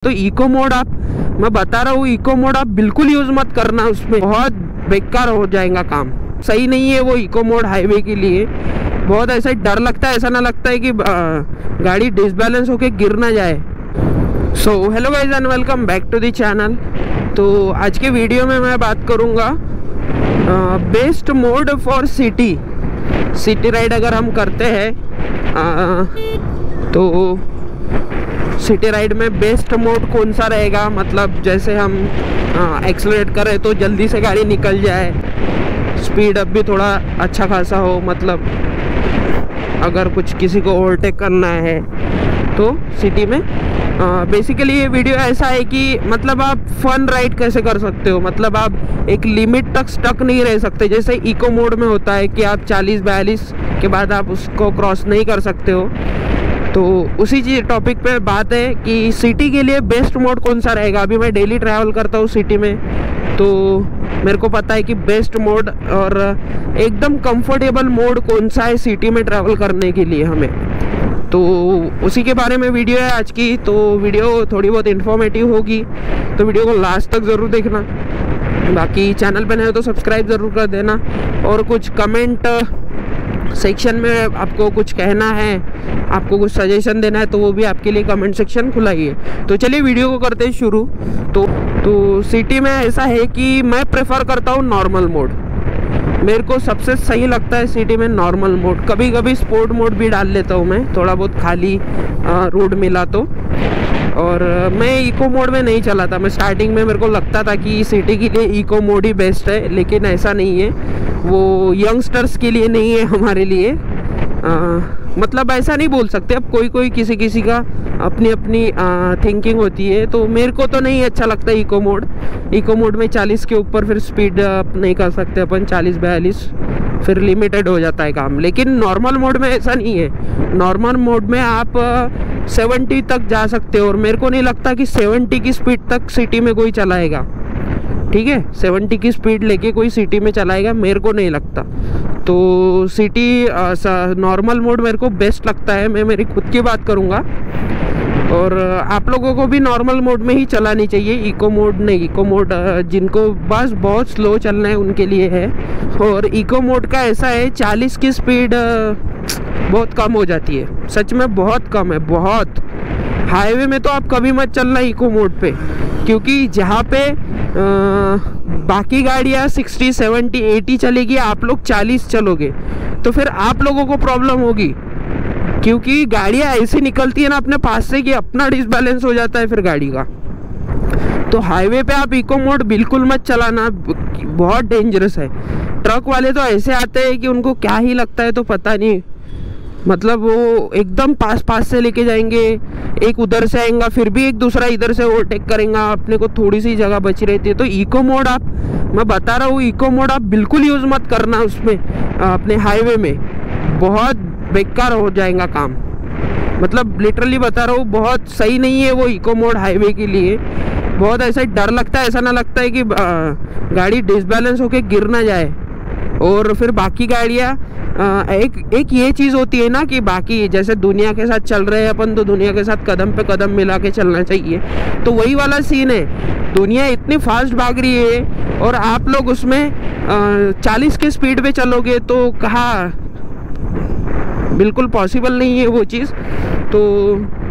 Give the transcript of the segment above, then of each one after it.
तो eco mode मैं बता रहा हूँ, इको मोड आप बिल्कुल यूज मत करना, उसमें बहुत बेकार हो जाएगा काम। सही नहीं है वो इको मोड हाईवे के लिए। बहुत ऐसा डर लगता है, ऐसा ना लगता है कि गाड़ी डिसबैलेंस होके गिर ना जाए। So hello guys and welcome back to the channel. तो आज के वीडियो में मैं बात करूँगा best mode for city ride अगर हम करते हैं तो सिटी राइड में बेस्ट मोड कौन सा रहेगा। मतलब जैसे हम एक्सेलरेट करें तो जल्दी से गाड़ी निकल जाए, स्पीड अप भी थोड़ा अच्छा खासा हो, मतलब अगर कुछ किसी को ओवरटेक करना है तो सिटी में। बेसिकली ये वीडियो ऐसा है कि मतलब आप फन राइड कैसे कर सकते हो, मतलब आप एक लिमिट तक स्टक नहीं रह सकते। जैसे इको मोड में होता है कि आप 40-42 के बाद आप उसको क्रॉस नहीं कर सकते हो। तो उसी चीज़ टॉपिक पे बात है कि सिटी के लिए बेस्ट मोड कौन सा रहेगा। अभी मैं डेली ट्रैवल करता हूँ सिटी में, तो मेरे को पता है कि बेस्ट मोड और एकदम कंफर्टेबल मोड कौन सा है सिटी में ट्रैवल करने के लिए हमें। तो उसी के बारे में वीडियो है आज की। तो वीडियो थोड़ी बहुत इन्फॉर्मेटिव होगी, तो वीडियो को लास्ट तक ज़रूर देखना। बाकी चैनल पे नए हो तो सब्सक्राइब ज़रूर कर देना, और कुछ कमेंट सेक्शन में आपको कुछ कहना है, आपको कुछ सजेशन देना है तो वो भी आपके लिए कमेंट सेक्शन खुला ही है। तो चलिए वीडियो को करते हैं शुरू। तो सिटी में ऐसा है कि मैं प्रेफर करता हूँ नॉर्मल मोड। मेरे को सबसे सही लगता है सिटी में नॉर्मल मोड। कभी कभी स्पोर्ट मोड भी डाल लेता हूँ मैं, थोड़ा बहुत खाली रोड मिला तो। और मैं इको मोड में नहीं चला था। मैं स्टार्टिंग में मेरे को लगता था कि सिटी के लिए इको मोड ही बेस्ट है, लेकिन ऐसा नहीं है। वो यंगस्टर्स के लिए नहीं है, हमारे लिए। मतलब ऐसा नहीं बोल सकते, अब कोई किसी का अपनी थिंकिंग होती है। तो मेरे को तो नहीं अच्छा लगता इको मोड। इको मोड में 40 के ऊपर फिर स्पीड अप नहीं कर सकते अपन, 40-42 फिर लिमिटेड हो जाता है काम। लेकिन नॉर्मल मोड में ऐसा नहीं है। नॉर्मल मोड में आप 70 तक जा सकते हो, और मेरे को नहीं लगता कि 70 की स्पीड तक सिटी में कोई चलाएगा। ठीक है, 70 की स्पीड लेके कोई सिटी में चलाएगा, मेरे को नहीं लगता। तो सिटी नॉर्मल मोड मेरे को बेस्ट लगता है। मैं मेरी खुद की बात करूँगा, और आप लोगों को भी नॉर्मल मोड में ही चलानी चाहिए, इको मोड नहीं। इको मोड जिनको बस बहुत स्लो चलना है उनके लिए है। और इको मोड का ऐसा है 40 की स्पीड बहुत कम हो जाती है, सच में बहुत कम है, बहुत। हाईवे में तो आप कभी मत चलना इको मोड पे, क्योंकि जहाँ पे बाकी गाड़ियाँ 60, 70, 80 चलेगी, आप लोग 40 चलोगे तो फिर आप लोगों को प्रॉब्लम होगी। क्योंकि गाड़ियाँ ऐसी निकलती है ना अपने पास से कि अपना डिसबैलेंस हो जाता है फिर गाड़ी का। तो हाईवे पे आप इको मोड बिल्कुल मत चलाना, बहुत डेंजरस है। ट्रक वाले तो ऐसे आते हैं कि उनको क्या ही लगता है तो पता नहीं, मतलब वो एकदम पास से लेके जाएंगे। एक उधर से आएगा, फिर भी एक दूसरा इधर से ओवरटेक करेगा, अपने को थोड़ी सी जगह बची रहती है। तो इको मोड मैं बता रहा हूँ, इको मोड आप बिल्कुल यूज़ मत करना उसमें, अपने हाईवे में बहुत बेकार हो जाएगा काम। मतलब लिटरली बता रहा हूँ, बहुत सही नहीं है वो इको मोड हाईवे के लिए। बहुत ऐसा डर लगता है, ऐसा ना लगता है कि गाड़ी डिसबैलेंस होके गिर ना जाए। और फिर बाकी गाड़ियाँ एक ये चीज़ होती है ना कि बाकी जैसे दुनिया के साथ चल रहे हैं अपन, तो दुनिया के साथ कदम पे कदम मिला के चलना चाहिए। तो वही वाला सीन है, दुनिया इतनी फास्ट भाग रही है और आप लोग उसमें 40 के स्पीड पे चलोगे तो कहाँ, बिल्कुल पॉसिबल नहीं है वो चीज़। तो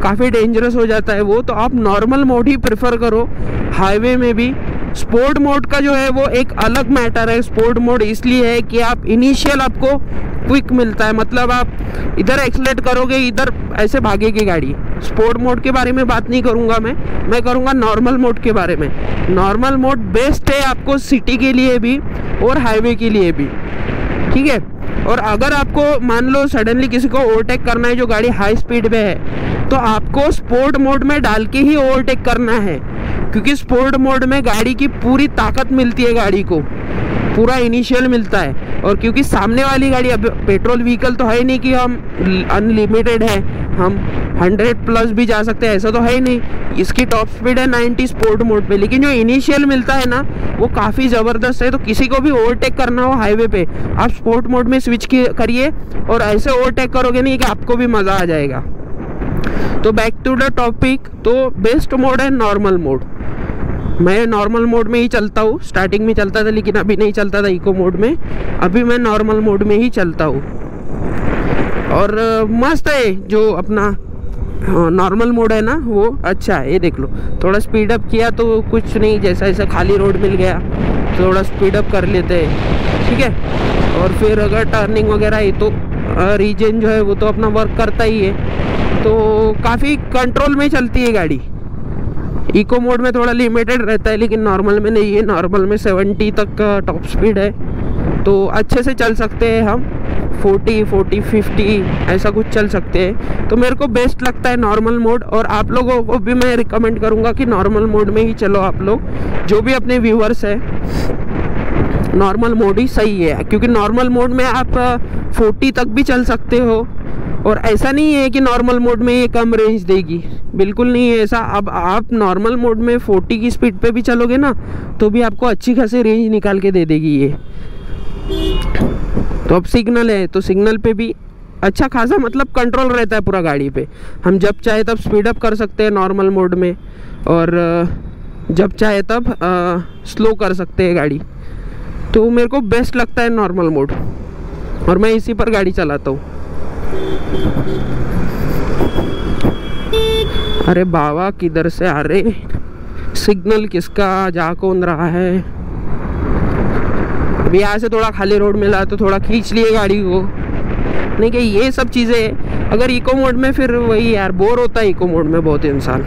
काफ़ी डेंजरस हो जाता है वो। तो आप नॉर्मल मोड ही प्रेफर करो हाईवे में भी। स्पोर्ट मोड का जो है वो एक अलग मैटर है। स्पोर्ट मोड इसलिए है कि आप इनिशियल आपको क्विक मिलता है, मतलब आप इधर एक्सलेट करोगे, इधर ऐसे भागेगी गाड़ी। स्पोर्ट मोड के बारे में बात नहीं करूँगा मैं करूँगा नॉर्मल मोड के बारे में। नॉर्मल मोड बेस्ट है आपको सिटी के लिए भी और हाईवे के लिए भी, ठीक है। और अगर आपको मान लो सडनली किसी को ओवरटेक करना है जो गाड़ी हाई स्पीड में है, तो आपको स्पोर्ट मोड में डाल के ही ओवरटेक करना है, क्योंकि स्पोर्ट मोड में गाड़ी की पूरी ताकत मिलती है, गाड़ी को पूरा इनिशियल मिलता है। और क्योंकि सामने वाली गाड़ी अब पेट्रोल व्हीकल तो है नहीं कि हम अनलिमिटेड है, हम 100+ भी जा सकते हैं, ऐसा तो है ही नहीं। इसकी टॉप स्पीड है 90 स्पोर्ट मोड पे, लेकिन जो इनिशियल मिलता है ना वो काफ़ी ज़बरदस्त है। तो किसी को भी ओवरटेक करना हो हाईवे पे, आप स्पोर्ट मोड में स्विच करिए और ऐसे ओवरटेक करोगे नहीं कि आपको भी मज़ा आ जाएगा। तो बैक टू द टॉपिक, तो बेस्ट मोड है नॉर्मल मोड। मैं नॉर्मल मोड में ही चलता हूँ, स्टार्टिंग में चलता था लेकिन अभी नहीं चलता था इको मोड में, अभी मैं नॉर्मल मोड में ही चलता हूँ। और मस्त है जो अपना नॉर्मल मोड है ना, वो अच्छा है। ये देख लो, थोड़ा स्पीड अप किया तो कुछ नहीं, जैसा ऐसा खाली रोड मिल गया थोड़ा स्पीड अप कर लेते हैं, ठीक है। और फिर अगर टर्निंग वगैरह है तो रीजन जो है वो तो अपना वर्क करता ही है, तो काफ़ी कंट्रोल में चलती है गाड़ी। इको मोड में थोड़ा लिमिटेड रहता है लेकिन नॉर्मल में नहीं है। नॉर्मल में 70 तक का टॉप स्पीड है, तो अच्छे से चल सकते हैं हम। 40, 50 ऐसा कुछ चल सकते हैं। तो मेरे को बेस्ट लगता है नॉर्मल मोड, और आप लोगों को भी मैं रिकमेंड करूँगा कि नॉर्मल मोड में ही चलो आप लोग, जो भी अपने व्यूअर्स है। नॉर्मल मोड ही सही है, क्योंकि नॉर्मल मोड में आप 40 तक भी चल सकते हो, और ऐसा नहीं है कि नॉर्मल मोड में ये कम रेंज देगी, बिल्कुल नहीं है ऐसा। अब आप नॉर्मल मोड में 40 की स्पीड पे भी चलोगे ना तो भी आपको अच्छी खासी रेंज निकाल के दे देगी ये। तो अब सिग्नल है तो सिग्नल पे भी अच्छा खासा मतलब कंट्रोल रहता है पूरा गाड़ी पे। हम जब चाहे तब स्पीड अप कर सकते हैं नॉर्मल मोड में, और जब चाहे तब स्लो कर सकते हैं गाड़ी। तो मेरे को बेस्ट लगता है नॉर्मल मोड, और मैं इसी पर गाड़ी चलाता हूँ। अरे बाबा किधर से आ रहे, सिग्नल किसका जा कौन रहा है। अभी यहाँ से थोड़ा खाली रोड मिला तो थोड़ा खींच लिए गाड़ी को, नहीं कि ये सब चीज़ें अगर इको मोड में फिर वही यार बोर होता है इको मोड में बहुत इंसान।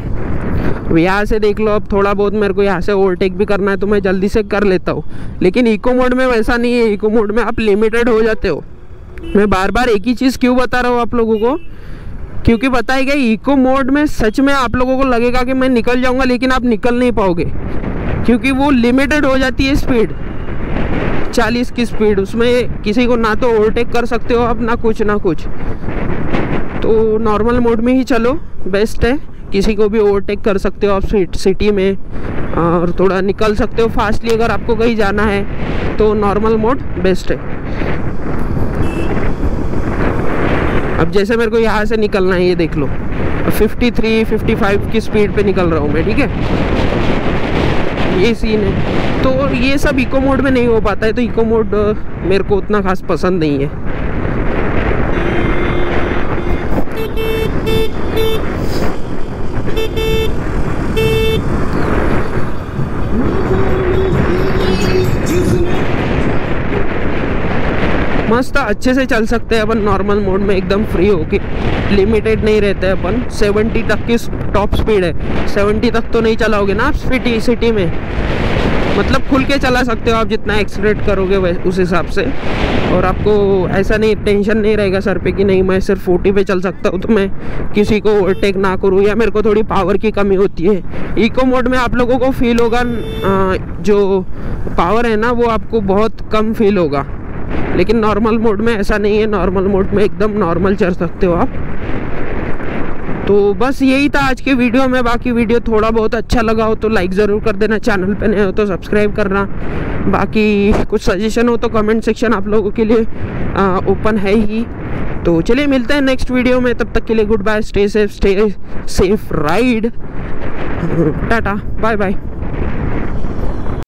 अब यहाँ से देख लो, अब थोड़ा बहुत मेरे को यहाँ से ओवरटेक भी करना है तो मैं जल्दी से कर लेता हूँ, लेकिन इको मोड में वैसा नहीं है। इको मोड में आप लिमिटेड हो जाते हो। मैं बार बार एक ही चीज़ क्यों बता रहा हूँ आप लोगों को, क्योंकि बताई गई इको मोड में सच में आप लोगों को लगेगा कि मैं निकल जाऊँगा, लेकिन आप निकल नहीं पाओगे, क्योंकि वो लिमिटेड हो जाती है स्पीड, 40 की स्पीड। उसमें किसी को ना तो ओवरटेक कर सकते हो आप, ना कुछ। तो नॉर्मल मोड में ही चलो, बेस्ट है। किसी को भी ओवरटेक कर सकते हो आप सिटी में, और थोड़ा निकल सकते हो फास्टली अगर आपको कहीं जाना है, तो नॉर्मल मोड बेस्ट है। अब जैसे मेरे को यहाँ से निकलना है, ये देख लो 53, 55 की स्पीड पे निकल रहा हूँ मैं, ठीक है। ये सीन है, तो ये सब इको मोड में नहीं हो पाता है, तो इको मोड मेरे को उतना खास पसंद नहीं है। मस्त अच्छे से चल सकते हैं अपन नॉर्मल मोड में, एकदम फ्री होके, लिमिटेड नहीं रहते हैं अपन। 70 तक की टॉप स्पीड है, 70 तक तो नहीं चलाओगे ना आप सिटी में, मतलब खुल के चला सकते हो आप, जितना एक्सीलरेट करोगे उस हिसाब से। और आपको ऐसा नहीं, टेंशन नहीं रहेगा सर पे कि नहीं मैं सिर्फ 40 पे चल सकता हूँ तो मैं किसी को ओवरटेक ना करूँ, या मेरे को थोड़ी पावर की कमी होती है। इको मोड में आप लोगों को फील होगा, जो पावर है ना वो आपको बहुत कम फील होगा, लेकिन नॉर्मल मोड में ऐसा नहीं है। नॉर्मल मोड में एकदम नॉर्मल चल सकते हो आप। तो बस यही था आज के वीडियो में। बाकी वीडियो थोड़ा बहुत अच्छा लगा हो तो लाइक ज़रूर कर देना, चैनल पे नए हो तो सब्सक्राइब करना। बाकी कुछ सजेशन हो तो कमेंट सेक्शन आप लोगों के लिए ओपन है ही। तो चलिए मिलते हैं नेक्स्ट वीडियो में, तब तक के लिए good bye, stay safe ride, tata bye bye.